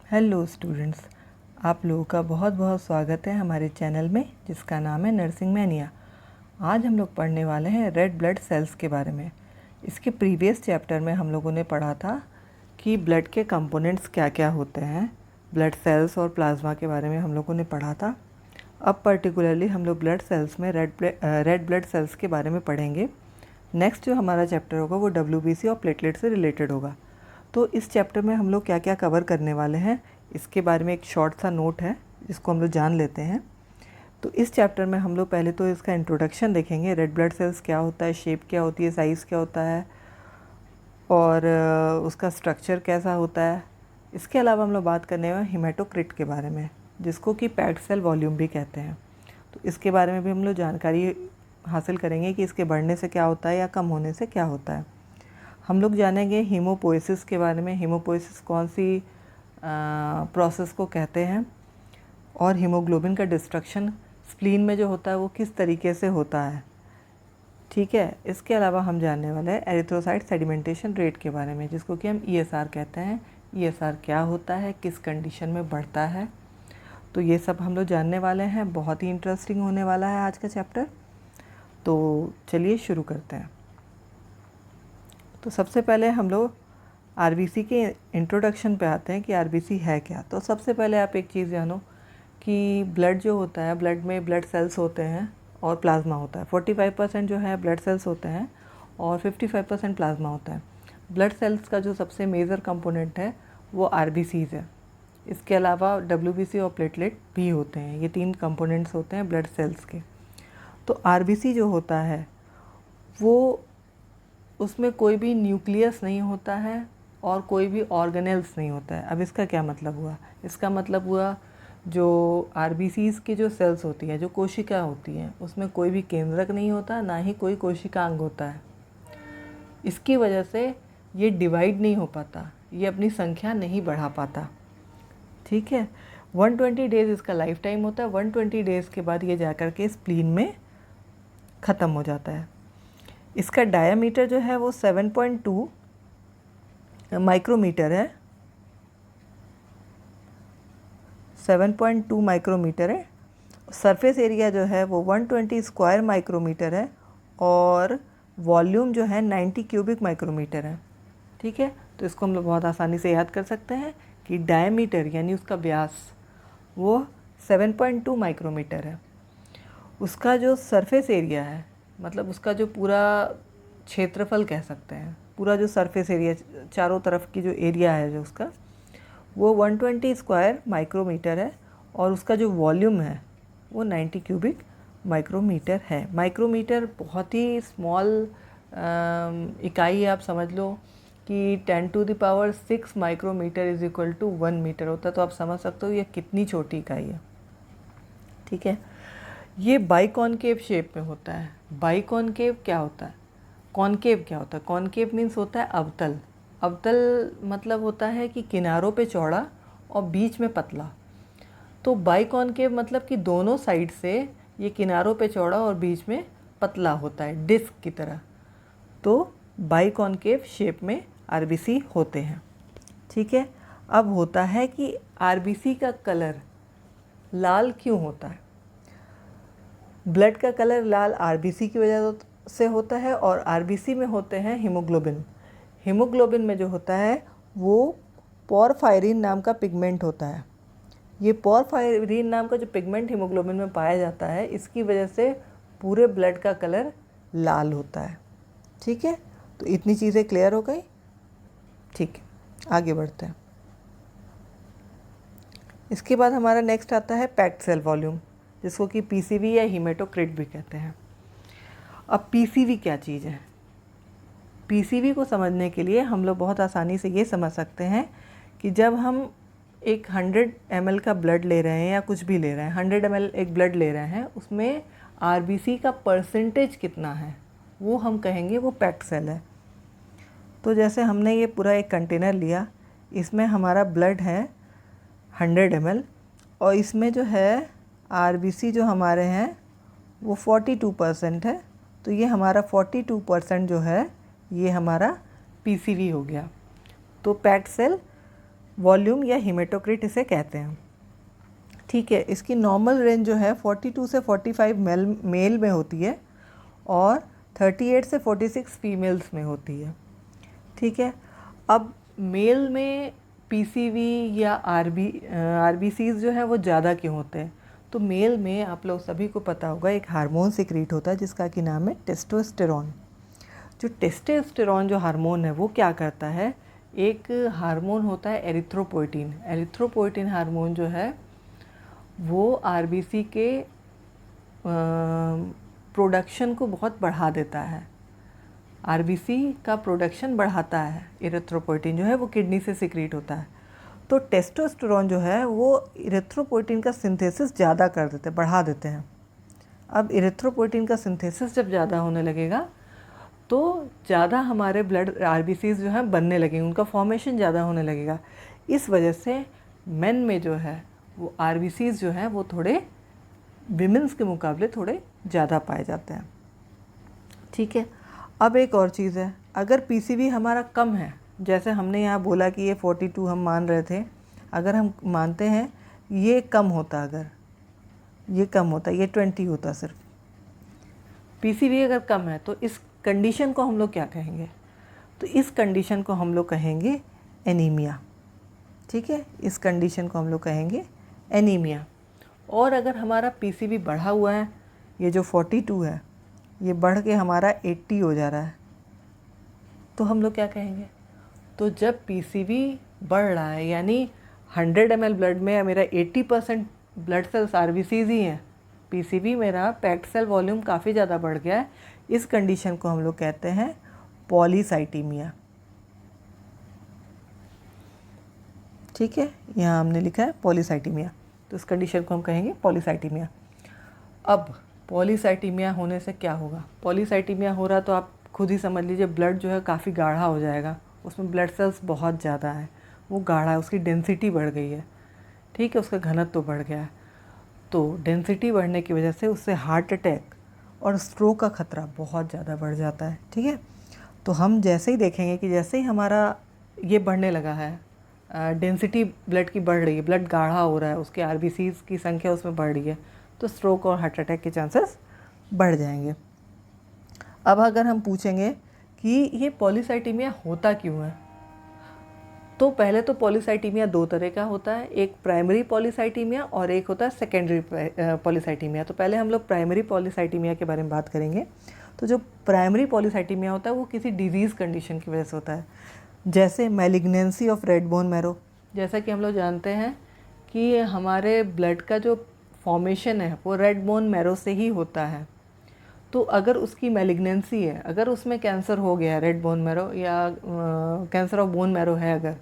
Hello students, आप लोगों का बहुत बहुत स्वागत है हमारे चैनल में जिसका नाम है नर्सिंग मैनिया। आज हम लोग पढ़ने वाले हैं रेड ब्लड सेल्स के बारे में। इसके प्रीवियस चैप्टर में हम लोगों ने पढ़ा था कि ब्लड के कंपोनेंट्स क्या क्या होते हैं। ब्लड सेल्स और प्लाज्मा के बारे में हम लोगों ने पढ़ा था। अब पर्टिकुलरली हम लोग ब्लड सेल्स में रेड ब्लड सेल्स के बारे में पढ़ेंगे। नेक्स्ट जो हमारा चैप्टर होगा वो WBC और प्लेटलेट से रिलेटेड होगा। तो इस चैप्टर में हम लोग क्या क्या कवर करने वाले हैं इसके बारे में एक शॉर्ट सा नोट है जिसको हम लोग जान लेते हैं। तो इस चैप्टर में हम लोग पहले तो इसका इंट्रोडक्शन देखेंगे, रेड ब्लड सेल्स क्या होता है, शेप क्या होती है, साइज़ क्या होता है और उसका स्ट्रक्चर कैसा होता है। इसके अलावा हम लोग बात करने वाले हीमेटोक्रिट के बारे में जिसको कि पैक्ड सेल वॉल्यूम भी कहते हैं। तो इसके बारे में भी हम लोग जानकारी हासिल करेंगे कि इसके बढ़ने से क्या होता है या कम होने से क्या होता है। हम लोग जानेंगे हीमोपोइसिस के बारे में, हीमोपोइसिस कौन सी प्रोसेस को कहते हैं और हीमोग्लोबिन का डिस्ट्रक्शन स्प्लीन में जो होता है वो किस तरीके से होता है। ठीक है, इसके अलावा हम जानने वाले हैं एरिथ्रोसाइट सेडिमेंटेशन रेट के बारे में जिसको कि हम ESR कहते हैं। ESR क्या होता है, किस कंडीशन में बढ़ता है, तो ये सब हम लोग जानने वाले हैं। बहुत ही इंटरेस्टिंग होने वाला है आज का चैप्टर। तो चलिए शुरू करते हैं। तो सबसे पहले हम लोग RBC के इंट्रोडक्शन पे आते हैं कि RBC है क्या। तो सबसे पहले आप एक चीज़ जानो कि ब्लड जो होता है, ब्लड में ब्लड सेल्स होते हैं और प्लाज्मा होता है। 45% जो है ब्लड सेल्स होते हैं और 55% प्लाज्मा होता है। ब्लड सेल्स का जो सबसे मेजर कंपोनेंट है वो RBCs है। इसके अलावा WBC और प्लेटलेट भी होते हैं। ये 3 कंपोनेंट्स होते हैं ब्लड सेल्स के। तो RBC जो होता है वो, उसमें कोई भी न्यूक्लियस नहीं होता है और कोई भी ऑर्गेनेल्स नहीं होता है। अब इसका क्या मतलब हुआ? इसका मतलब हुआ जो RBCs की जो सेल्स होती है, जो कोशिका होती हैं, उसमें कोई भी केंद्रक नहीं होता, ना ही कोई कोशिकांग होता है। इसकी वजह से ये डिवाइड नहीं हो पाता, ये अपनी संख्या नहीं बढ़ा पाता। ठीक है, 120 डेज़ इसका लाइफ टाइम होता है। 120 डेज़ के बाद ये जाकर के स्प्लीन में ख़त्म हो जाता है। इसका डायामीटर जो है वो 7.2 माइक्रोमीटर है। 7.2 माइक्रोमीटर है। सरफेस एरिया जो है वो 120 स्क्वायर माइक्रोमीटर है और वॉल्यूम जो है 90 क्यूबिक माइक्रोमीटर है। ठीक है, तो इसको हम लोग बहुत आसानी से याद कर सकते हैं कि डायमीटर यानी उसका व्यास वो 7.2 माइक्रोमीटर है। उसका जो सरफेस एरिया है, मतलब उसका जो पूरा क्षेत्रफल कह सकते हैं, पूरा जो सरफेस एरिया, चारों तरफ की जो एरिया है जो उसका, वो 120 स्क्वायर माइक्रोमीटर है और उसका जो वॉल्यूम है वो 90 क्यूबिक माइक्रोमीटर है। माइक्रोमीटर बहुत ही स्मॉल इकाई है। आप समझ लो कि 10⁶ micrometre is equal to 1 metre होता है। तो आप समझ सकते हो ये कितनी छोटी इकाई है। ठीक है, ये बाइकॉनकेव शेप में होता है। बाइकॉनकेव क्या होता है, कॉनकेव क्या होता है? कॉनकेव मीन्स होता है अवतल। अवतल मतलब होता है कि किनारों पे चौड़ा और बीच में पतला। तो बाइकॉनकेव मतलब कि दोनों साइड से ये किनारों पे चौड़ा और बीच में पतला होता है, डिस्क की तरह। तो बाइकॉनकेव शेप में RBC होते हैं। ठीक है, अब होता है कि RBC का कलर लाल क्यों होता है? ब्लड का कलर लाल RBC की वजह से होता है और RBC में होते हैं हीमोग्लोबिन। हीमोग्लोबिन में जो होता है वो पोरफायरिन नाम का पिगमेंट होता है। ये पोरफायरिन नाम का जो पिगमेंट हीमोग्लोबिन में पाया जाता है, इसकी वजह से पूरे ब्लड का कलर लाल होता है। ठीक है, तो इतनी चीज़ें क्लियर हो गई। ठीक है, आगे बढ़ते हैं। इसके बाद हमारा नेक्स्ट आता है पैक्ड सेल वॉल्यूम जिसको कि PCV या हीमेटोक्रिट भी कहते हैं। अब PCV क्या चीज़ है? PCV को समझने के लिए हम लोग बहुत आसानी से ये समझ सकते हैं कि जब हम एक 100 ml का ब्लड ले रहे हैं या कुछ भी ले रहे हैं, 100 ml एक ब्लड ले रहे हैं, उसमें RBC का परसेंटेज कितना है वो हम कहेंगे वो पैक्ड सेल है। तो जैसे हमने ये पूरा एक कंटेनर लिया, इसमें हमारा ब्लड है 100 ml और इसमें जो है RBC जो हमारे हैं वो 42% है। तो ये हमारा 42% जो है ये हमारा PCV हो गया। तो पैक्ड सेल वॉल्यूम या हीमेटोक्रिट इसे कहते हैं। ठीक है, इसकी नॉर्मल रेंज जो है 42 से 45 मेल में होती है और 38 से 46 फीमेल्स में होती है। ठीक है, अब मेल में पीसीवी या आरबीसीज जो है वो ज़्यादा क्यों होते हैं? तो मेल में आप लोग सभी को पता होगा एक हार्मोन सिक्रीट होता है जिसका कि नाम है टेस्टोस्टेरॉन। जो टेस्टोस्टेरॉन जो हार्मोन है वो क्या करता है, एक हार्मोन होता है एरिथ्रोपोइटिन। एरिथ्रोपोइटिन हार्मोन जो है वो आरबीसी के प्रोडक्शन को बहुत बढ़ा देता है। आरबीसी का प्रोडक्शन बढ़ाता है। इरिथ्रोपोइटिन जो है वो किडनी से सिक्रीट होता है। तो टेस्टोस्टेरॉन जो है वो इरिथ्रोपोइटिन का सिंथेसिस ज़्यादा कर देते हैं, बढ़ा देते हैं। अब इरिथ्रोपोइटिन का सिंथेसिस जब ज़्यादा होने लगेगा तो ज़्यादा हमारे ब्लड आरबीसीज जो है बनने लगेंगे, उनका फॉर्मेशन ज़्यादा होने लगेगा। इस वजह से मेन में जो है वो आरबीसीज जो हैं वो थोड़े विमेंस के मुकाबले थोड़े ज़्यादा पाए जाते हैं। ठीक है, अब एक और चीज़ है, अगर पीसीवी हमारा कम है, जैसे हमने यहाँ बोला कि ये 42 हम मान रहे थे, अगर हम मानते हैं ये कम होता, अगर ये कम होता, ये 20 होता सिर्फ, पीसीवी अगर कम है तो इस कंडीशन को हम लोग क्या कहेंगे? तो इस कंडीशन को हम लोग कहेंगे एनीमिया। ठीक है, इस कंडीशन को हम लोग कहेंगे एनीमिया। और अगर हमारा पीसीवी बढ़ा हुआ है, ये जो 42 है ये बढ़ के हमारा 80 हो जा रहा है, तो हम लोग क्या कहेंगे? तो जब पीसीवी बढ़ रहा है यानी 100 ml ब्लड में मेरा 80% ब्लड सेल्स आरबीसीज ही हैं, पीसीवी मेरा पैक्ड सेल वॉल्यूम काफ़ी ज़्यादा बढ़ गया है, इस कंडीशन को हम लोग कहते हैं पॉलीसाइटीमिया। ठीक है, यहाँ हमने लिखा है पॉलीसाइटीमिया, तो इस कंडीशन को हम कहेंगे पॉलीसाइटीमिया। अब पॉलीसाइटीमिया होने से क्या होगा? पॉलीसाइटीमिया हो रहा तो आप खुद ही समझ लीजिए, ब्लड जो है काफ़ी गाढ़ा हो जाएगा, उसमें ब्लड सेल्स बहुत ज़्यादा है, वो गाढ़ा है, उसकी डेंसिटी बढ़ गई है। ठीक है, उसका घनत्व तो बढ़ गया है, तो डेंसिटी बढ़ने की वजह से उससे हार्ट अटैक और स्ट्रोक का खतरा बहुत ज़्यादा बढ़ जाता है। ठीक है, तो हम जैसे ही देखेंगे कि जैसे ही हमारा ये बढ़ने लगा है, डेंसिटी ब्लड की बढ़ रही है, ब्लड गाढ़ा हो रहा है, उसके आरबीसीज की संख्या उसमें बढ़ रही है, तो स्ट्रोक और हार्ट अटैक के चांसेस बढ़ जाएंगे। अब अगर हम पूछेंगे कि ये पॉलीसाइटीमिया होता क्यों है, तो पहले तो पॉलीसाइटीमिया दो तरह का होता है, एक प्राइमरी पॉलीसाइटीमिया और एक होता है सेकेंडरी पॉलीसाइटीमिया। तो पहले हम लोग प्राइमरी पॉलीसाइटीमिया के बारे में बात करेंगे। तो जो प्राइमरी पॉलीसाइटीमिया होता है वो किसी डिजीज़ कंडीशन की वजह से होता है, जैसे malignancy of red bone marrow. जैसा कि हम लोग जानते हैं कि हमारे ब्लड का जो फॉर्मेशन है वो रेड बोन मैरो से ही होता है। तो अगर उसकी मैलिग्नेंसी है, अगर उसमें कैंसर हो गया रेड बोन मैरो या कैंसर ऑफ बोन मैरो है अगर,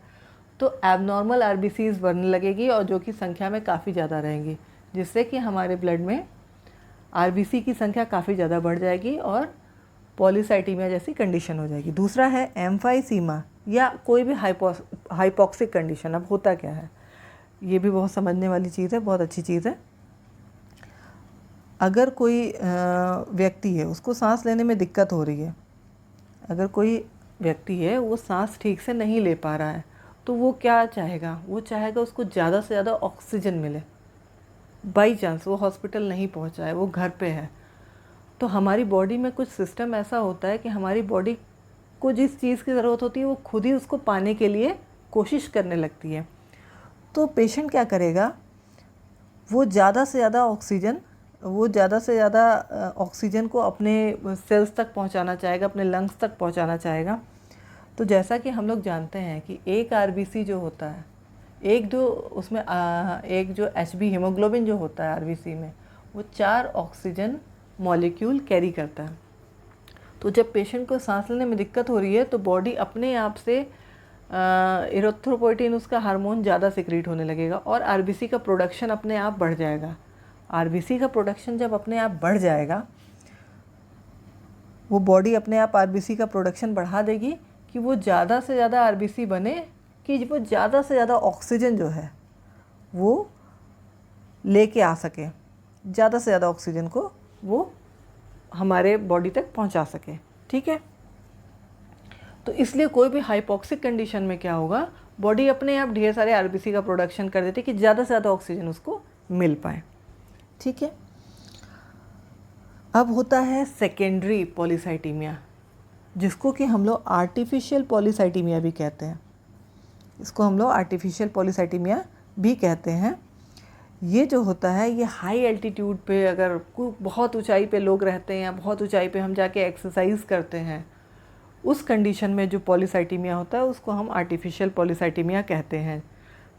तो एबनॉर्मल आरबीसीज बनने लगेगी और जो कि संख्या में काफ़ी ज़्यादा रहेंगी, जिससे कि हमारे ब्लड में आरबीसी की संख्या काफ़ी ज़्यादा बढ़ जाएगी और पॉलीसाइटीमिया जैसी कंडीशन हो जाएगी। दूसरा है एम्फाइसीमा या कोई भी हाइपॉक्सिक कंडीशन। अब होता क्या है, ये भी बहुत समझने वाली चीज़ है, बहुत अच्छी चीज़ है। अगर कोई व्यक्ति है उसको सांस लेने में दिक्कत हो रही है, अगर कोई व्यक्ति है वो सांस ठीक से नहीं ले पा रहा है, तो वो क्या चाहेगा? वो चाहेगा उसको ज़्यादा से ज़्यादा ऑक्सीजन मिले। बाई चांस वो हॉस्पिटल नहीं पहुंचा है, वो घर पे है, तो हमारी बॉडी में कुछ सिस्टम ऐसा होता है कि हमारी बॉडी को जिस चीज़ की ज़रूरत होती है वो खुद ही उसको पाने के लिए कोशिश करने लगती है। तो पेशेंट क्या करेगा, वो ज़्यादा से ज़्यादा ऑक्सीजन को अपने सेल्स तक पहुंचाना चाहेगा, अपने लंग्स तक पहुंचाना चाहेगा। तो जैसा कि हम लोग जानते हैं कि एक आरबीसी जो होता है, एक जो एचबी हीमोग्लोबिन जो होता है आरबीसी में, वो 4 ऑक्सीजन मॉलिक्यूल कैरी करता है। तो जब पेशेंट को सांस लेने में दिक्कत हो रही है तो बॉडी अपने आप से इरिथ्रोपोइटिन उसका हार्मोन ज़्यादा सिक्रीट होने लगेगा और आरबीसी का प्रोडक्शन अपने आप बढ़ जाएगा। आरबीसी का प्रोडक्शन जब अपने आप बढ़ जाएगा, वो बॉडी अपने आप आरबीसी का प्रोडक्शन बढ़ा देगी कि वो ज़्यादा से ज़्यादा आरबीसी बने, कि वो ज़्यादा से ज़्यादा ऑक्सीजन जो है वो लेके आ सके, ज़्यादा से ज़्यादा ऑक्सीजन को वो हमारे बॉडी तक पहुंचा सके। ठीक है, तो इसलिए कोई भी हाइपॉक्सिक कंडीशन में क्या होगा, बॉडी अपने आप ढेर सारे आरबीसी का प्रोडक्शन कर देती है कि ज़्यादा से ज़्यादा ऑक्सीजन उसको मिल पाए। ठीक है, अब होता है सेकेंडरी पॉलीसाइटीमिया, जिसको कि हम लोग आर्टिफिशियल पॉलीसाइटीमिया भी कहते हैं। इसको हम लोग आर्टिफिशियल पॉलीसाइटीमिया भी कहते हैं। ये जो होता है ये हाई एल्टीट्यूड पे, अगर बहुत ऊंचाई पे लोग रहते हैं या बहुत ऊंचाई पे हम जाके एक्सरसाइज करते हैं, उस कंडीशन में जो पॉलीसाइटीमिया होता है उसको हम आर्टिफिशियल पॉलीसाइटीमिया कहते हैं।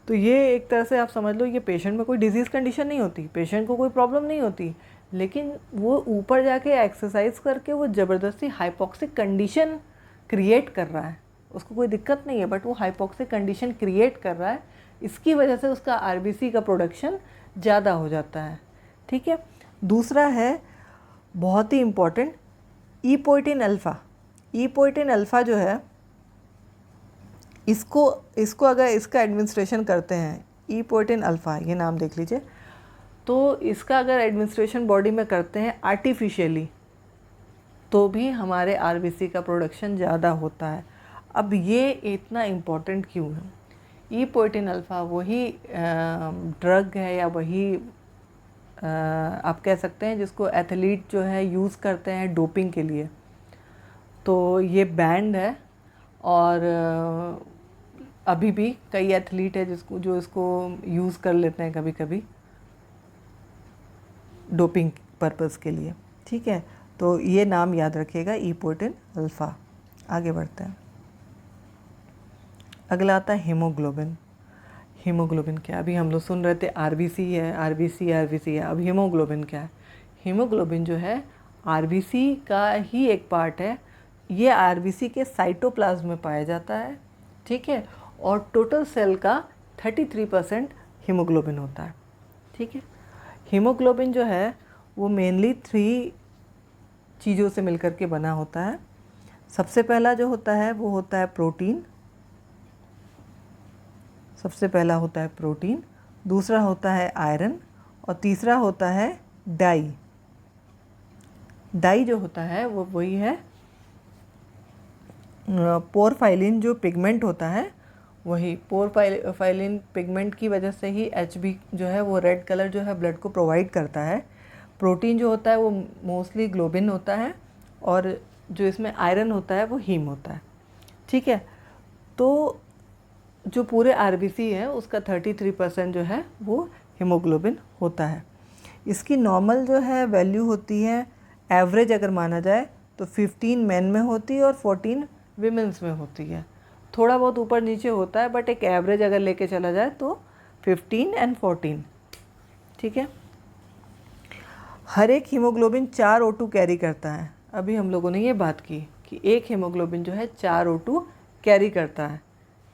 तो ये एक तरह से आप समझ लो ये पेशेंट में कोई डिजीज़ कंडीशन नहीं होती, पेशेंट को कोई प्रॉब्लम नहीं होती, लेकिन वो ऊपर जाके एक्सरसाइज करके वो ज़बरदस्ती हाइपॉक्सिक कंडीशन क्रिएट कर रहा है। उसको कोई दिक्कत नहीं है, बट वो हाइपॉक्सिक कंडीशन क्रिएट कर रहा है, इसकी वजह से उसका आरबीसी का प्रोडक्शन ज़्यादा हो जाता है। ठीक है, दूसरा है बहुत ही इम्पॉर्टेंट ईपोएटिन अल्फ़ा। ईपोएटिन अल्फ़ा जो है इसको अगर इसका एडमिनिस्ट्रेशन करते हैं, ईपोएटिन अल्फ़ा ये नाम देख लीजिए, तो इसका अगर एडमिनिस्ट्रेशन बॉडी में करते हैं आर्टिफिशियली तो भी हमारे आरबीसी का प्रोडक्शन ज़्यादा होता है। अब ये इतना इम्पॉर्टेंट क्यों है? ईपोएटिन अल्फ़ा वही ड्रग है या वही आप कह सकते हैं जिसको एथलीट जो है यूज़ करते हैं डोपिंग के लिए। तो ये बैंड है और अभी भी कई एथलीट है जो इसको यूज़ कर लेते हैं कभी कभी डोपिंग पर्पस के लिए। ठीक है, तो ये नाम याद रखिएगा ईपोएटिन अल्फ़ा। आगे बढ़ते हैं, अगला आता है हीमोग्लोबिन। हीमोग्लोबिन क्या? अभी हम लोग सुन रहे थे आरबीसी है, आरबीसी है। अब हीमोग्लोबिन क्या है? हीमोग्लोबिन जो है आरबीसी का ही एक पार्ट है। ये आरबीसी के साइटोप्लाज्म में पाया जाता है। ठीक है, और टोटल सेल का 33% हीमोग्लोबिन होता है। ठीक है, हीमोग्लोबिन जो है वो मेनली 3 चीज़ों से मिलकर के बना होता है। सबसे पहला जो होता है वो होता है प्रोटीन, सबसे पहला होता है प्रोटीन, दूसरा होता है आयरन और तीसरा होता है डाई। डाई जो होता है वो वही है पोरफाइलिन जो पिगमेंट होता है, वही पोरफाइलिन पिगमेंट की वजह से ही HB जो है वो रेड कलर जो है ब्लड को प्रोवाइड करता है। प्रोटीन जो होता है वो मोस्टली ग्लोबिन होता है और जो इसमें आयरन होता है वो हीम होता है। ठीक है, तो जो पूरे आरबीसी है उसका 33% जो है वो हीमोग्लोबिन होता है। इसकी नॉर्मल जो है वैल्यू होती है, एवरेज अगर माना जाए तो 15 मेन में होती है और 14 विमेंस में होती है। थोड़ा बहुत ऊपर नीचे होता है, बट एक एवरेज अगर लेके चला जाए तो 15 एंड 14। ठीक है, हर एक हीमोग्लोबिन 4 O2 कैरी करता है। अभी हम लोगों ने ये बात की कि एक हीमोग्लोबिन जो है 4 O2 कैरी करता है।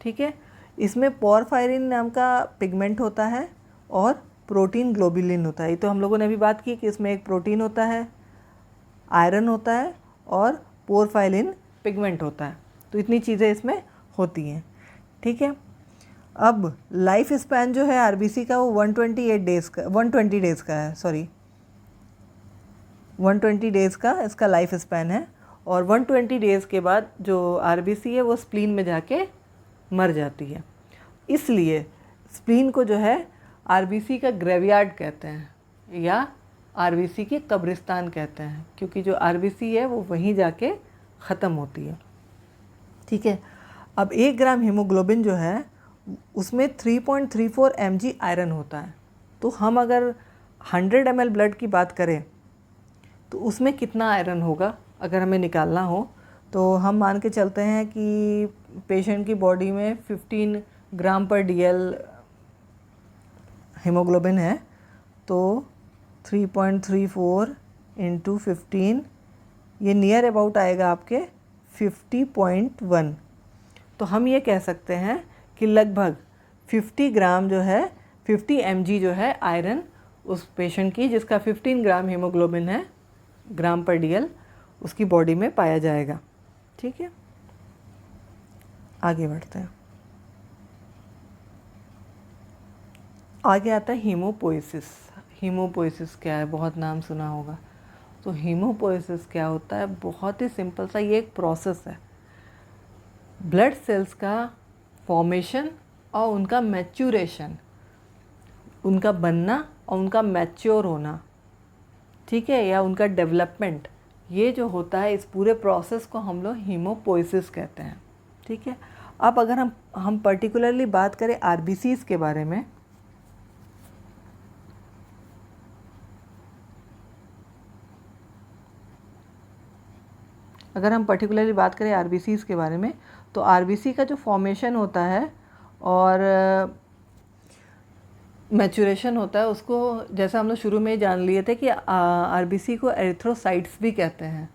ठीक है, इसमें पोरफायरिन नाम का पिगमेंट होता है और प्रोटीन ग्लोबुलिन होता है। ये तो हम लोगों ने अभी बात की कि इसमें एक प्रोटीन होता है, आयरन होता है और पोरफायरिन पिगमेंट होता है। तो इतनी चीज़ें इसमें होती हैं। ठीक है, अब लाइफ स्पैन जो है आरबीसी का वो 120 डेज़ का है, सॉरी 120 डेज़ का इसका लाइफ स्पैन है। और 120 डेज़ के बाद जो आरबीसी है वो स्प्लीन में जाके मर जाती है। इसलिए स्प्लीन को जो है आरबीसी का ग्रेवयार्ड कहते हैं या आरबीसी की कब्रिस्तान कहते हैं, क्योंकि जो आरबीसी है वो वहीं जाके ख़त्म होती है। ठीक है, अब 1 ग्राम हीमोग्लोबिन जो है उसमें 3.34 mg आयरन होता है। तो हम अगर 100 ml ब्लड की बात करें तो उसमें कितना आयरन होगा अगर हमें निकालना हो, तो हम मान के चलते हैं कि पेशेंट की बॉडी में 15 ग्राम पर DL हीमोग्लोबिन है, तो 3.34 इंटू 15 ये नियर अबाउट आएगा आपके 50.1। तो हम ये कह सकते हैं कि लगभग 50 ग्राम जो है 50 mg जो है आयरन उस पेशेंट की जिसका 15 ग्राम हीमोग्लोबिन है ग्राम पर DL उसकी बॉडी में पाया जाएगा। ठीक है, आगे बढ़ते हैं। आगे आता है हीमोपोएसिस। हीमोपोएसिस क्या है? बहुत नाम सुना होगा। तो हीमोपोएसिस क्या होता है? बहुत ही सिंपल सा ये एक प्रोसेस है। ब्लड सेल्स का फॉर्मेशन और उनका मैच्योरेशन, उनका बनना और उनका मैच्योर होना, ठीक है, या उनका डेवलपमेंट, ये जो होता है इस पूरे प्रोसेस को हम लोग हीमोपोइसिस कहते हैं, ठीक है। अब अगर हम पर्टिकुलरली बात करें आरबीसीज़ के बारे में, तो आरबीसी का जो फॉर्मेशन होता है और मैच्योरेशन होता है, उसको जैसा हम लोग शुरू में ही जान लिए थे कि आरबीसी को एरिथ्रोसाइट्स भी कहते हैं।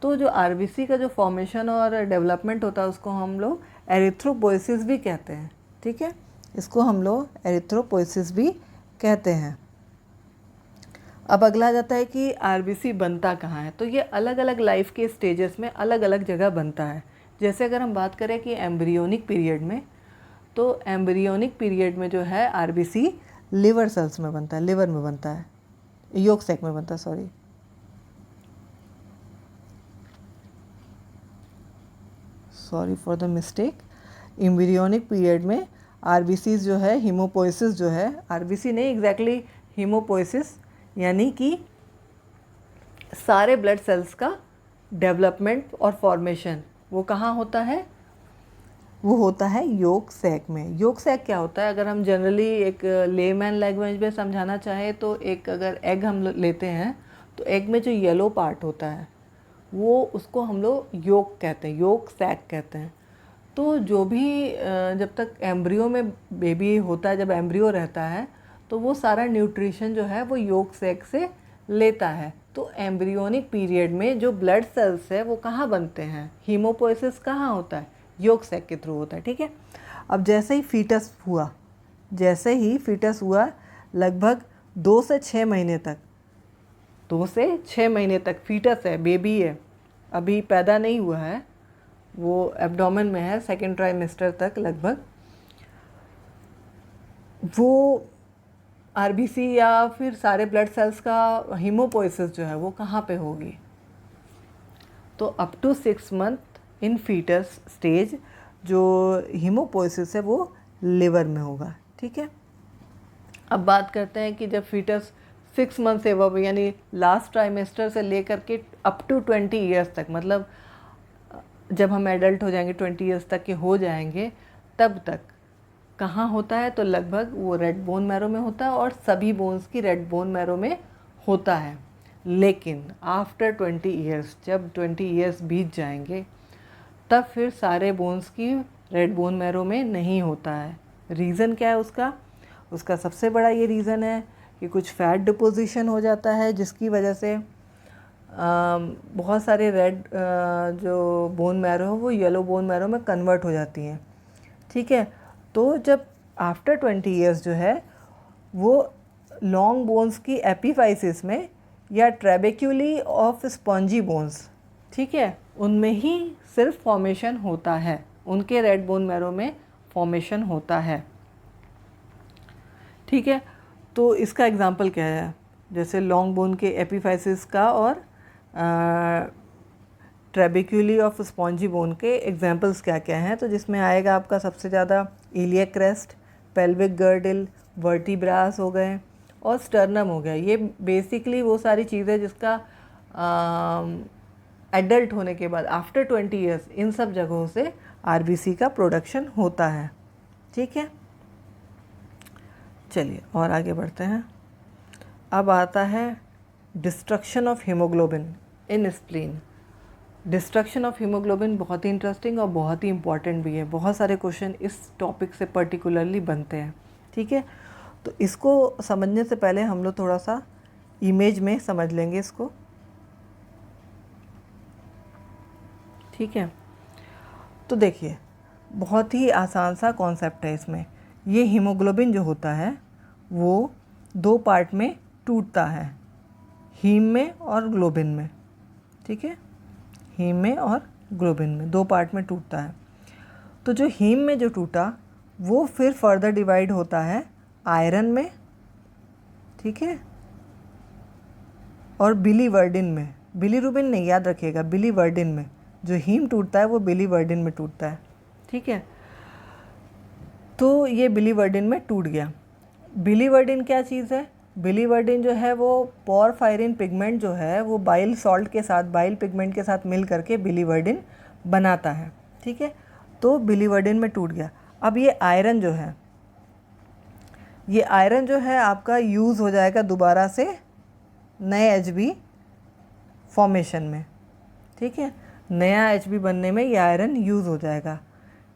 तो जो आरबीसी का जो फॉर्मेशन और डेवलपमेंट होता है उसको हम लोग एरिथ्रोपोइसिस भी कहते हैं, ठीक है, इसको हम लोग एरिथ्रोपोइसिस भी कहते हैं। अब अगला आ जाता है कि आरबीसी बनता कहाँ है। तो ये अलग अलग लाइफ के स्टेजेस में अलग अलग जगह बनता है। जैसे अगर हम बात करें कि एम्ब्रियोनिक पीरियड में, तो एम्ब्रियोनिक पीरियड में जो है आरबीसी लिवर सेल्स में बनता है, लिवर में बनता है, योक सैक में बनता है, sorry for the mistake. Embryonic period में आरबीसीज जो है, हीमोपोइसिस जो है, आरबीसी नहीं एग्जैक्टली हीमोपोइसिस, यानी कि सारे ब्लड सेल्स का डेवलपमेंट और फॉर्मेशन वो कहाँ होता है, वो होता है योक सैक में। योक सैक क्या होता है, अगर हम जनरली एक लेमैन लैंग्वेज में समझाना चाहें तो एक अगर एग हम लेते हैं तो एग में जो येलो पार्ट होता है वो, उसको हम लोग योक कहते हैं, योक सैक कहते हैं। तो जो भी जब तक एम्ब्रियो में बेबी होता है, जब एम्ब्रियो रहता है तो वो सारा न्यूट्रिशन जो है वो योक सैक से लेता है। तो एम्ब्रियोनिक पीरियड में जो ब्लड सेल्स है वो कहाँ बनते हैं, हीमोपोइसिस कहाँ होता है, योक सैक के थ्रू होता है, ठीक है। अब जैसे ही फीटस हुआ लगभग 2 से 6 महीने तक, 2 से 6 महीने तक फीटस है, बेबी है, अभी पैदा नहीं हुआ है, वो एब्डोमेन में है, सेकेंड ट्राइमेस्टर तक लगभग, वो आरबीसी या फिर सारे ब्लड सेल्स का हीमोपोइसिस जो है वो कहाँ पे होगी, तो up to 6 month in foetus stage जो हीमोपोइसिस है वो लिवर में होगा, ठीक है। अब बात करते हैं कि जब फीटस 6 मंथ से वो यानी लास्ट ट्राइमेस्टर से लेकर के अप टू 20 ईयर्स तक, मतलब जब हम एडल्ट हो जाएंगे 20 ईयर्स तक के हो जाएंगे, तब तक कहाँ होता है, तो लगभग वो रेड बोन मैरो में होता है और सभी बोन्स की रेड बोन मैरो में होता है। लेकिन आफ्टर 20 ईयर्स, जब 20 ईयर्स बीत जाएंगे तब फिर सारे बोन्स की रेड बोन मैरो में नहीं होता है। रीज़न क्या है उसका सबसे बड़ा ये रीज़न है कि कुछ फैट डिपोजिशन हो जाता है, जिसकी वजह से बहुत सारे रेड जो बोन मैरो है वो येलो बोन मैरो में कन्वर्ट हो जाती हैं, ठीक है। तो जब आफ्टर 20 ईयर्स जो है वो लॉन्ग बोन्स की एपिफाइसिस में या ट्रेबेक्यूली ऑफ स्पॉन्जी बोन्स, ठीक है, उनमें ही सिर्फ फॉर्मेशन होता है, उनके रेड बोन मैरो में फॉर्मेशन होता है, ठीक है। तो इसका एग्जांपल क्या है, जैसे लॉन्ग बोन के एपिफाइसिस का और ट्रेबेक्यूली ऑफ स्पॉन्जी बोन के एग्जांपल्स क्या क्या हैं, तो जिसमें आएगा आपका सबसे ज़्यादा iliac crest, pelvic girdle, vertebras हो गए और स्टर्नम हो गया। ये बेसिकली वो सारी चीज़ें जिसका एडल्ट होने के बाद आफ्टर 20 ईयर्स इन सब जगहों से आरबीसी का प्रोडक्शन होता है, ठीक है। चलिए और आगे बढ़ते हैं। अब आता है destruction of haemoglobin in spleen. Destruction of haemoglobin बहुत ही इंटरेस्टिंग और बहुत ही इम्पॉर्टेंट भी है, बहुत सारे क्वेश्चन इस टॉपिक से पर्टिकुलरली बनते हैं, ठीक है। तो इसको समझने से पहले हम लोग थोड़ा सा इमेज में समझ लेंगे इसको, ठीक है। तो देखिए बहुत ही आसान सा कॉन्सेप्ट है इसमें। ये हीमोग्लोबिन जो होता है वो 2 पार्ट में टूटता है, हीम में और ग्लोबिन में, ठीक है, हीम में और ग्लोबिन में 2 पार्ट में टूटता है। तो जो हीम में जो टूटा वो फिर फर्दर डिवाइड होता है आयरन में, ठीक है, और बिलीवर्डिन में, बिलीरुबिन नहीं, याद रखिएगा, बिलीवर्डिन में। जो हीम टूटता है वो बिलीवर्डिन में टूटता है, ठीक है। तो ये बिलीवर्डिन में टूट गया। बिलीवर्डिन क्या चीज़ है? बिलीवर्डिन जो है वो पोरफायरिन पिगमेंट जो है वो बाइल सॉल्ट के साथ, बाइल पिगमेंट के साथ मिल करके बिलीवर्डिन बनाता है। ठीक है, तो बिलीवर्डिन में टूट गया। अब ये आयरन जो है, ये आयरन जो है आपका यूज़ हो जाएगा दोबारा से नए Hb फॉर्मेशन में। ठीक है, नया Hb बनने में ये आयरन यूज़ हो जाएगा।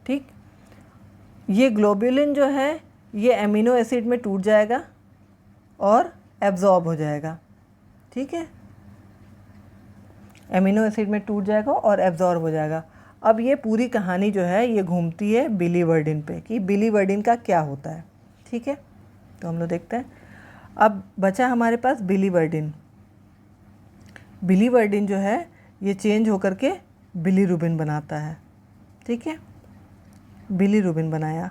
ठीक, ये ग्लोबुलिन जो है ये एमिनो एसिड में टूट जाएगा और एब्जॉर्ब हो जाएगा। ठीक है, एमिनो एसिड में टूट जाएगा और एब्जॉर्ब हो जाएगा। अब ये पूरी कहानी जो है ये घूमती है बिलीवर्डिन पे कि बिलीवर्डिन का क्या होता है। ठीक है, तो हम लोग देखते हैं। अब बचा हमारे पास बिलीवर्डिन। बिलीवर्डिन जो है ये चेंज होकर के बिलीरुबिन बनाता है। ठीक है, बिलीरुबिन बनाया।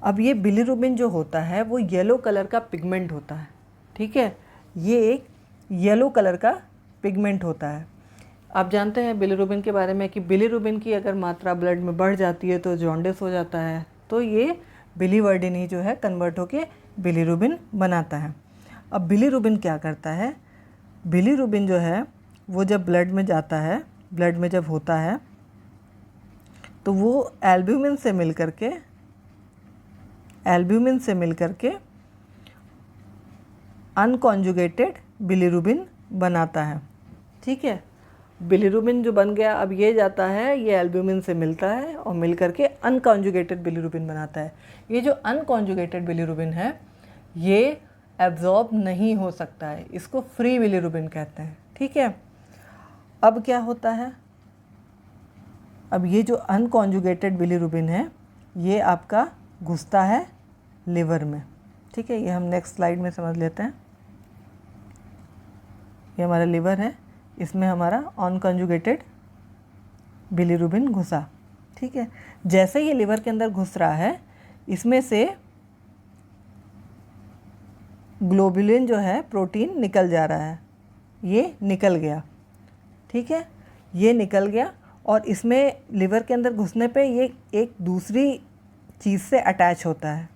अब ये बिलीरुबिन जो होता है वो येलो कलर का पिगमेंट होता है। ठीक है, ये एक येलो कलर का पिगमेंट होता है। आप जानते हैं बिलीरुबिन के बारे में कि बिलीरुबिन की अगर मात्रा ब्लड में बढ़ जाती है तो जॉन्डिस हो जाता है। तो ये बिलीवर्डिन ही जो है कन्वर्ट होके बिलीरुबिन बनाता है। अब बिलीरुबिन क्या करता है? बिलीरुबिन जो है वो जब ब्लड में जाता है, ब्लड में जब होता है तो वो एल्ब्यूमिन से मिल करके अनकॉन्जुगेटेड बिलीरुबिन बनाता है। ठीक है, बिलीरुबिन जो बन गया, अब ये जाता है, ये एल्ब्यूमिन से मिलता है और मिल करके अनकॉन्जुगेटेड बिलीरुबिन बनाता है। ये जो अनकॉन्जुगेटेड बिलीरुबिन है ये एब्जॉर्ब नहीं हो सकता है, इसको फ्री बिलीरुबिन कहते हैं। ठीक है, अब क्या होता है? अब ये जो अनकॉन्जुगेटेड बिलीरुबिन है ये आपका घुसता है लिवर में। ठीक है, ये हम नेक्स्ट स्लाइड में समझ लेते हैं। ये हमारा लिवर है, इसमें हमारा अनकॉन्जुगेटेड बिलीरुबिन घुसा। ठीक है, जैसे ये लिवर के अंदर घुस रहा है इसमें से ग्लोबुलिन जो है प्रोटीन निकल जा रहा है, ये निकल गया। ठीक है, ये निकल गया और इसमें लिवर के अंदर घुसने पे ये एक दूसरी चीज़ से अटैच होता है।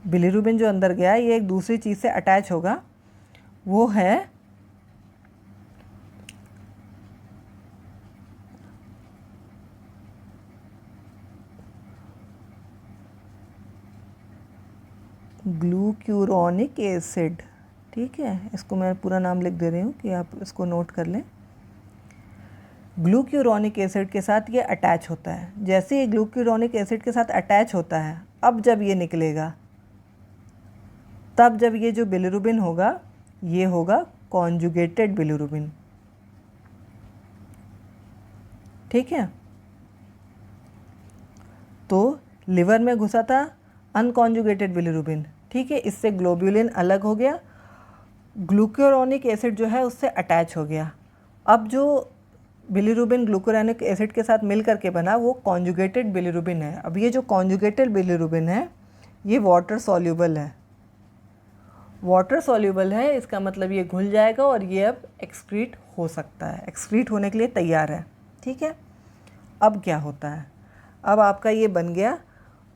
बिलीरुबिन जो अंदर गया ये एक दूसरी चीज़ से अटैच होगा, वो है ग्लूक्यूरोनिक एसिड। ठीक है, इसको मैं पूरा नाम लिख दे रही हूँ कि आप इसको नोट कर लें। ग्लूक्यूरोनिक एसिड के साथ ये अटैच होता है। जैसे ये ग्लूक्यूरोनिक एसिड के साथ अटैच होता है, अब जब ये निकलेगा तब जब ये जो बिलीरुबिन होगा ये होगा कॉन्जुगेटेड बिलीरुबिन। ठीक है, तो लिवर में घुसा था अनकॉन्जुगेटेड बिलीरुबिन। ठीक है, इससे ग्लोबुलिन अलग हो गया, ग्लूक्यूरोनिक एसिड जो है उससे अटैच हो गया। अब जो बिलीरुबिन ग्लूक्यूरोनिक एसिड के साथ मिल करके बना वो कॉन्जुगेटेड बिलीरुबिन है। अब ये जो कॉन्जुगेटेड बिलीरुबिन है ये वाटर सॉल्यूबल है। वाटर सॉल्यूबल है, इसका मतलब ये घुल जाएगा और ये अब एक्सक्रीट हो सकता है, एक्सक्रीट होने के लिए तैयार है। ठीक है, अब क्या होता है? अब आपका ये बन गया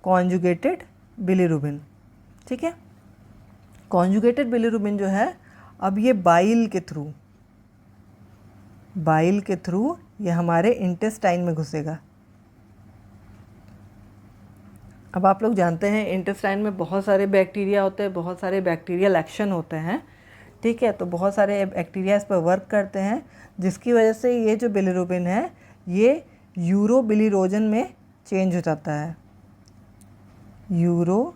कॉन्जुगेटेड बिलीरुबिन। ठीक है, कॉन्जुगेटेड बिलीरुबिन जो है अब ये बाइल के थ्रू ये हमारे इंटेस्टाइन में घुसेगा। अब आप लोग जानते हैं इंटेस्टाइन में बहुत सारे बैक्टीरिया होते हैं, बहुत सारे बैक्टीरियल एक्शन होते हैं। ठीक है, तो बहुत सारे बैक्टीरिया इस पर वर्क करते हैं जिसकी वजह से ये जो बिलीरुबिन है ये यूरोबिलिनोजन में चेंज हो जाता है, यूरोबिलिनोजन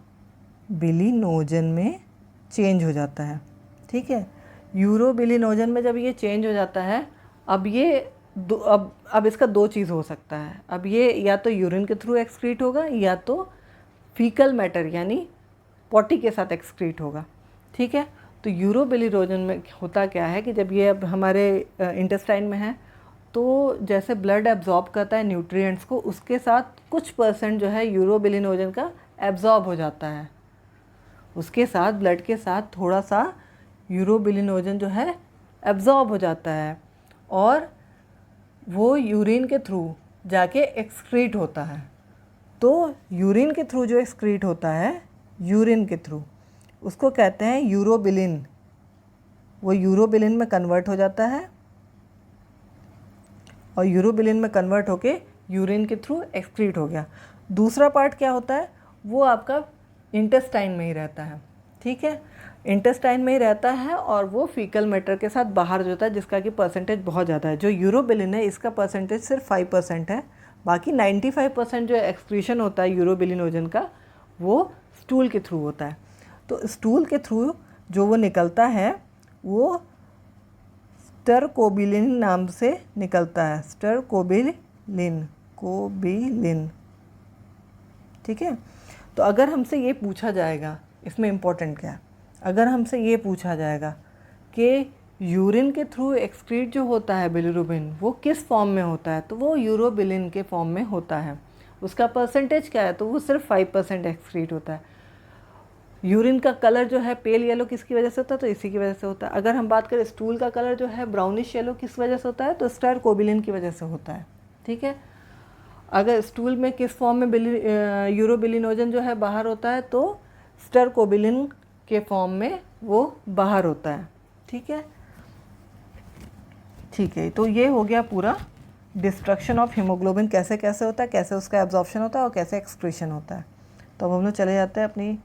में चेंज हो जाता है। ठीक है, यूरोबिलिनोजन में जब ये चेंज हो जाता है अब ये अब इसका दो चीज़ हो सकता है। अब ये या तो यूरिन के थ्रू एक्सक्रीट होगा या तो फीकल मैटर यानी पॉटी के साथ एक्सक्रीट होगा। ठीक है, तो यूरोबिलिनोजन में होता क्या है कि जब ये अब हमारे इंटेस्टाइन में है तो जैसे ब्लड एब्जॉर्ब करता है न्यूट्रिएंट्स को, उसके साथ कुछ परसेंट जो है यूरोबिलिनोजन का एब्जॉर्ब हो जाता है। उसके साथ ब्लड के साथ थोड़ा सा यूरोबिलिनोजन जो है एब्जॉर्ब हो जाता है और वो यूरिन के थ्रू जाके एक्सक्रीट होता है। तो यूरिन के थ्रू जो एक्सक्रीट होता है, यूरिन के थ्रू, उसको कहते हैं यूरोबिलिन। वो यूरोबिलिन में कन्वर्ट हो जाता है और यूरोबिलिन में कन्वर्ट होके यूरिन के थ्रू एक्सक्रीट हो गया। दूसरा पार्ट क्या होता है, वो आपका इंटेस्टाइन में ही रहता है, ठीक है, इंटेस्टाइन में ही रहता है और वो फीकल मैटर के साथ बाहर जाता है, जिसका कि परसेंटेज बहुत ज़्यादा है। जो यूरोबिलिन है इसका परसेंटेज सिर्फ 5% है, बाकी 95% जो एक्सक्रीशन होता है यूरोबिलिनोजन का वो स्टूल के थ्रू होता है। तो स्टूल के थ्रू जो वो निकलता है वो स्टरकोबिलिन नाम से निकलता है, स्टरकोबिलिन, ठीक है। तो अगर हमसे ये पूछा जाएगा, इसमें इम्पोर्टेंट क्या है, अगर हमसे ये पूछा जाएगा कि यूरिन के थ्रू एक्सक्रीट जो होता है बिलिरुबिन वो किस फॉर्म में होता है, तो वो यूरोबिलिन के फॉर्म में होता है। उसका परसेंटेज क्या है, तो वो सिर्फ 5% एक्सक्रीट होता है। यूरिन का कलर जो है पेल येलो किसकी वजह से होता है, तो इसी की वजह से होता है। अगर हम बात करें स्टूल का कलर जो है ब्राउनिश येलो किस वजह से होता है, तो स्टरकोबिलिन की वजह से होता है, ठीक है। अगर स्टूल में किस फॉर्म में यूरोबिलिनोजन जो है बाहर होता है, तो स्टरकोबिलिन के फॉर्म में वो बाहर होता है, ठीक है। ठीक है, तो ये हो गया पूरा डिस्ट्रक्शन ऑफ हीमोग्लोबिन कैसे कैसे होता है, कैसे उसका एब्जॉर्प्शन होता है और कैसे एक्सक्रीशन होता है। तो अब हम लोग चले जाते हैं अपनी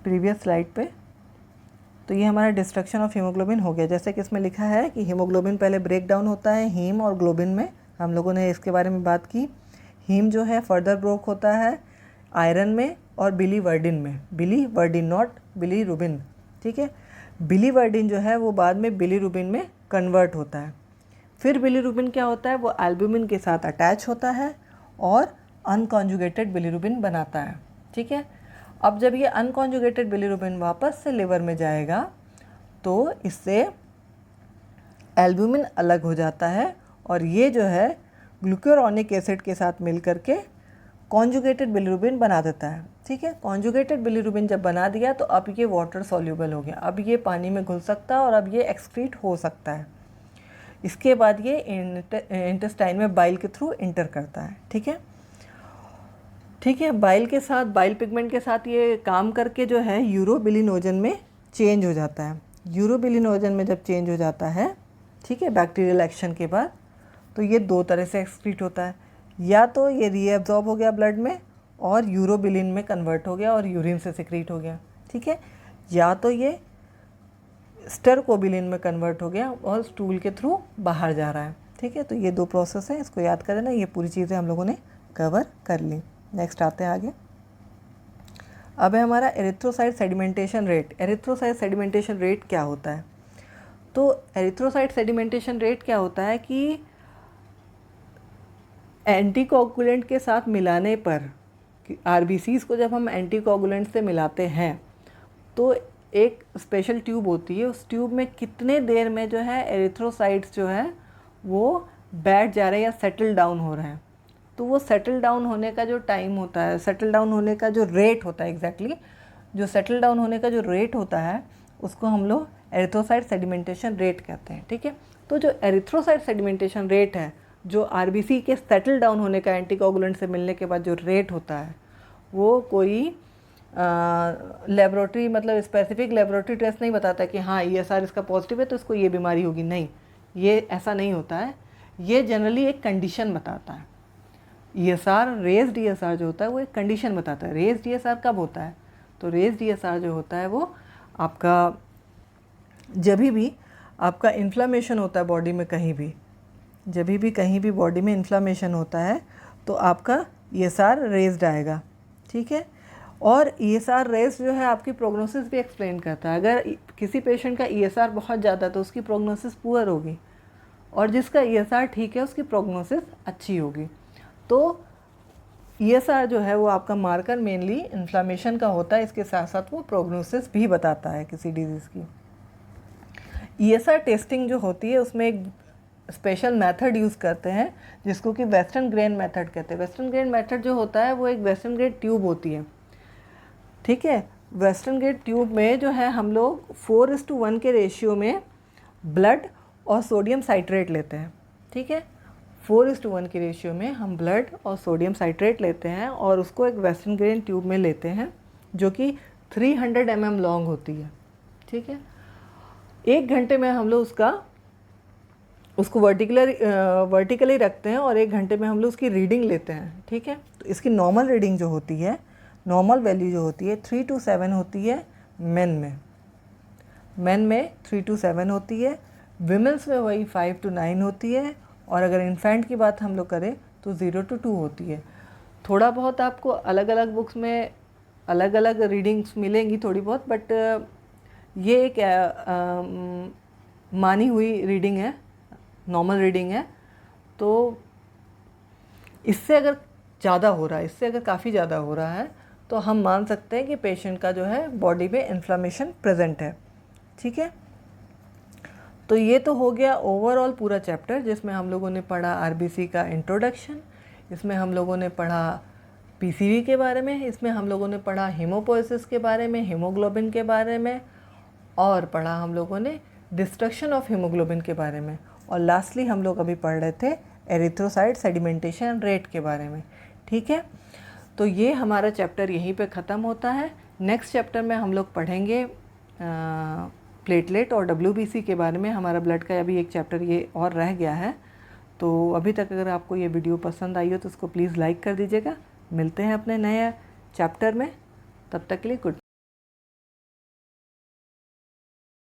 प्रीवियस स्लाइड पे। तो ये हमारा डिस्ट्रक्शन ऑफ हीमोग्लोबिन हो गया। जैसे कि इसमें लिखा है कि हीमोग्लोबिन पहले ब्रेक डाउन होता है हीम और ग्लोबिन में, हम लोगों ने इसके बारे में बात की। हीम जो है फर्दर ब्रोक होता है आयरन में और बिलीवर्डिन में, बिलीवर्डिन नॉट बिलीरुबिन, ठीक है। बिलीवर्डिन जो है वो बाद में बिलीरुबिन में कन्वर्ट होता है। फिर बिलीरुबिन क्या होता है, वो एल्ब्यूमिन के साथ अटैच होता है और अनकॉन्जुगेटेड बिलीरुबिन बनाता है, ठीक है। अब जब ये अनकॉन्जुगेटेड बिलीरुबिन वापस से लिवर में जाएगा तो इससे एल्ब्यूमिन अलग हो जाता है और ये जो है ग्लूकुरोनिक एसिड के साथ मिल करके कॉन्जुगेटेड बिलीरुबिन बना देता है, ठीक है। कॉन्जुगेटेड बिलीरुबिन जब बना दिया तो अब ये वाटर सॉल्यूबल हो गया, अब ये पानी में घुल सकता है और अब ये एक्सक्रीट हो सकता है। इसके बाद ये इंटेस्टाइन में बाइल के थ्रू इंटर करता है, ठीक है, ठीक है। बाइल के साथ, बाइल पिगमेंट के साथ ये काम करके जो है यूरोबिलिनोजन में चेंज हो जाता है। यूरोबिलिनोजन में जब चेंज हो जाता है, ठीक है, बैक्टीरियल एक्शन के बाद, तो ये दो तरह से एक्सक्रीट होता है, या तो ये रीएब्जॉर्ब हो गया ब्लड में और यूरोबिलिन में कन्वर्ट हो गया और यूरिन से सिक्रीट हो गया, ठीक है, या तो ये स्टरकोबिलिन में कन्वर्ट हो गया और स्टूल के थ्रू बाहर जा रहा है, ठीक है। तो ये दो प्रोसेस है, इसको याद कर लेना। ये पूरी चीज़ें हम लोगों ने कवर कर ली। नेक्स्ट आते हैं आगे। अब है हमारा erythrocyte sedimentation rate. Erythrocyte sedimentation rate क्या होता है, तो एरिथ्रोसाइट सेडिमेंटेशन रेट क्या होता है कि एंटीकोगुलेंट के साथ मिलाने पर, आरबीसीज को जब हम एंटीकोगुलेंट से मिलाते हैं तो एक स्पेशल ट्यूब होती है, उस ट्यूब में कितने देर में जो है एरिथ्रोसाइट्स जो है वो बैठ जा रहे हैं या सेटल डाउन हो रहे हैं। तो वो सेटल डाउन होने का जो टाइम होता है, सेटल डाउन होने का जो रेट होता है, एग्जैक्टली जो सेटल डाउन होने का जो रेट होता है उसको हम लोग एरिथ्रोसाइट सेडिमेंटेशन रेट कहते हैं, ठीक है। तो जो एरिथ्रोसाइट सेडिमेंटेशन रेट है, जो आरबीसी के सेटल डाउन होने का एंटीकोगुलेंट से मिलने के बाद जो रेट होता है, वो कोई लेबोरेटरी, मतलब स्पेसिफिक लेबोरेटरी टेस्ट नहीं बताता कि हाँ ESR इसका पॉजिटिव है तो इसको ये बीमारी होगी, नहीं, ये ऐसा नहीं होता है। ये जनरली एक कंडीशन बताता है। ESR, रेज्ड ESR जो होता है वो एक कंडीशन बताता है। रेज्ड ESR कब होता है, तो रेज्ड ESR जो होता है वो आपका जब भी आपका इन्फ्लामेशन होता है बॉडी में, कहीं भी जब भी कहीं भी बॉडी में इन्फ्लामेशन होता है तो आपका ESR रेज्ड आएगा, ठीक है। और ESR रेज्ड जो है आपकी प्रोग्नोसिस भी एक्सप्लेन करता है। अगर किसी पेशेंट का ESR बहुत ज़्यादा तो उसकी प्रोग्नोसिस पुअर होगी, और जिसका ESR ठीक है उसकी प्रोग्नोसिस अच्छी होगी। तो ESR जो है वो आपका मार्कर मेनली इन्फ्लामेशन का होता है, इसके साथ साथ वो प्रोग्नोसिस भी बताता है किसी डिजीज़ की। ESR टेस्टिंग जो होती है उसमें एक स्पेशल मेथड यूज़ करते हैं जिसको कि वेस्टर्न ग्रेन मेथड कहते हैं। वेस्टर्न ग्रेन मेथड जो होता है वो एक वेस्टर्न ग्रेड ट्यूब होती है, ठीक है। वेस्टर्न ग्रेड ट्यूब में जो है हम लोग 4:1 के रेशियो में ब्लड और सोडियम साइट्रेट लेते हैं, ठीक है। 4:1 के रेशियो में हम ब्लड और सोडियम साइट्रेट लेते हैं और उसको एक वेस्टर्न ग्रेन ट्यूब में लेते हैं जो कि 300 mm लॉन्ग होती है। ठीक है, 1 घंटे में हम लोग उसको वर्टिकली रखते हैं और 1 घंटे में हम लोग उसकी रीडिंग लेते हैं। ठीक है, तो इसकी नॉर्मल रीडिंग जो होती है, नॉर्मल वैल्यू जो होती है 3 to 7 होती है मेन में 3 to 7 होती है, विमेंस में वही 5 to 9 होती है, और अगर इन्फेंट की बात हम लोग करें तो 0 to 2 होती है। थोड़ा बहुत आपको अलग अलग बुक्स में अलग अलग रीडिंग्स मिलेंगी थोड़ी बहुत, बट ये एक मानी हुई रीडिंग है, नॉर्मल रीडिंग है। तो इससे अगर ज़्यादा हो रहा है, इससे अगर काफ़ी ज़्यादा हो रहा है तो हम मान सकते हैं कि पेशेंट का जो है बॉडी में इन्फ्लेमेशन प्रेजेंट है। ठीक है, तो ये तो हो गया ओवरऑल पूरा चैप्टर, जिसमें हम लोगों ने पढ़ा आरबीसी का इंट्रोडक्शन, इसमें हम लोगों ने पढ़ा पीसीवी के बारे में, इसमें हम लोगों ने पढ़ा हीमोपोएसिस के बारे में, हीमोग्लोबिन के बारे में, और पढ़ा हम लोगों ने डिस्ट्रक्शन ऑफ हीमोग्लोबिन के बारे में, और लास्टली हम लोग अभी पढ़ रहे थे एरिथ्रोसाइट सेडिमेंटेशन रेट के बारे में। ठीक है, तो ये हमारा चैप्टर यहीं पे ख़त्म होता है। नेक्स्ट चैप्टर में हम लोग पढ़ेंगे प्लेटलेट और डब्ल्यूबीसी के बारे में। हमारा ब्लड का अभी एक चैप्टर ये और रह गया है। तो अभी तक अगर आपको ये वीडियो पसंद आई हो तो उसको प्लीज़ लाइक कर दीजिएगा। मिलते हैं अपने नए चैप्टर में, तब तक के लिए गुड नाइट।